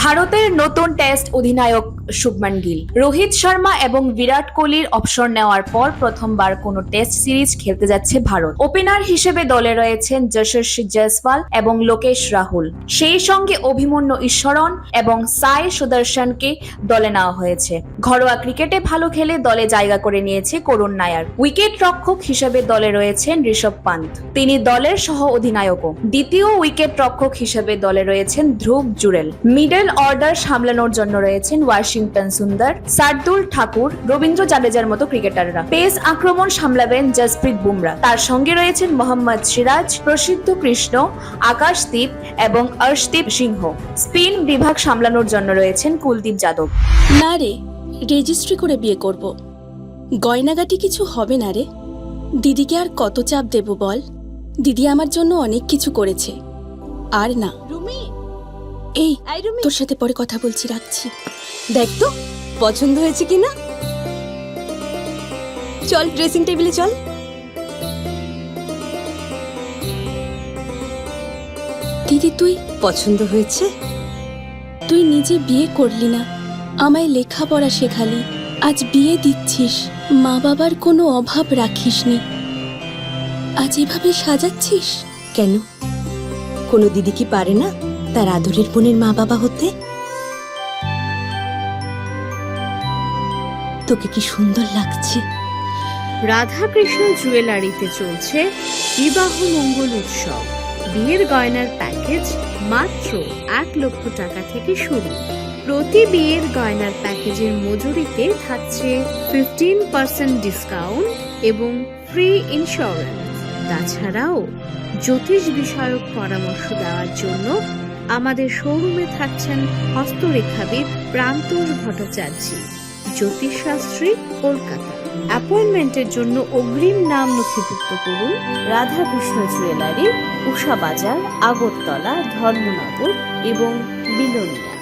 ভারতের নতুন টেস্ট অধিনায়ক শুভমান গিল। রোহিত শর্মা এবং বিরাট কোহলির অবসর নেওয়ার পর প্রথমবার কোনো টেস্ট সিরিজ খেলতে যাচ্ছে ভারত। ওপেনার হিসেবে দলে রয়েছেন যশস্বী জয়সওয়াল এবং লোকেশ রাহুল। সেই সঙ্গে অভিমন্যু ঈশ্বরন এবং সাই সুদর্শনকে দলে নেওয়া হয়েছে। ঘরোয়া ক্রিকেটে ভালো খেলে দলে জায়গা করে নিয়েছে করুণ নায়ার। উইকেট রক্ষক হিসেবে দলে রয়েছেন ঋষভ পান্ত, তিনি দলের সহ অধিনায়কও। দ্বিতীয় উইকেট রক্ষক হিসেবে দলে রয়েছেন ধ্রুব জুরেল। মিডল অর্ডার সামলানোর জন্য রয়েছেন ওয়াশিংটন সুন্দর, শার্দুল ঠাকুর, রবীন্দ্র জাদেজার মতো ক্রিকেটাররা। পেস আক্রমণ সামলাবেন জসপ্রীত বুমরা, তার সঙ্গে রয়েছেন মোহাম্মদ সিরাজ, প্রসিদ্ধ কৃষ্ণ, আকাশদীপ এবং অর্শদীপ সিংহ। স্পিন বিভাগ সামলানোর জন্য রয়েছেন কুলদীপ যাদব। না রে, রেজিস্ট্রি করে বিয়ে করব। গয়নাগাটি কিছু হবে না রে। দিদিকে আর কত চাপ দেব বল? দিদি আমার জন্য অনেক কিছু করেছে। আর না। এই, তোর সাথে পরে কথা বলছি, রাখছি। দেখ তো পছন্দ হয়েছে কিনা। চল ড্রেসিং টেবিলে চল। দিদি তুই পছন্দ হয়েছে? তুই নিজে বিয়ে করলি না, আমায় লেখাপড়া শেখালি, আজ বিয়ে দিচ্ছিস, মা বাবার কোনো অভাব রাখিসনি, আজ এভাবে সাজাচ্ছিস কেন? কোনো দিদি কি পারে না তার আদরের বোনের মা বাবা হতে? তোকে কি সুন্দর লাগছে। রাধাকৃষ্ণ জুয়েলারিতে চলছে বিবাহ মঙ্গল উৎসব। বিয়ের গয়নার প্যাকেজ মাত্র 1 লক্ষ টাকা থেকে শুরু। প্রতি বিয়ের গয়নার প্যাকেজের মজুরিতে থাকছে 15% ডিসকাউন্ট এবং ফ্রি ইন্স্যুরেন্স। তাছাড়াও জ্যোতিষ বিষয়ক পরামর্শ দেওয়ার জন্য আমাদের শোরুমে থাকছেন হস্তরেখাবিদ প্রান্তোষ ভট্টাচার্য, জ্যোতিষশাস্ত্রী, কলকাতা। অ্যাপয়েন্টমেন্টের জন্য অগ্রিম নাম নথিভুক্ত করুন রাধাকৃষ্ণ জুয়েলারি, উষা বাজার, আগরতলা, ধর্মনগর এবং বিলোনিয়া।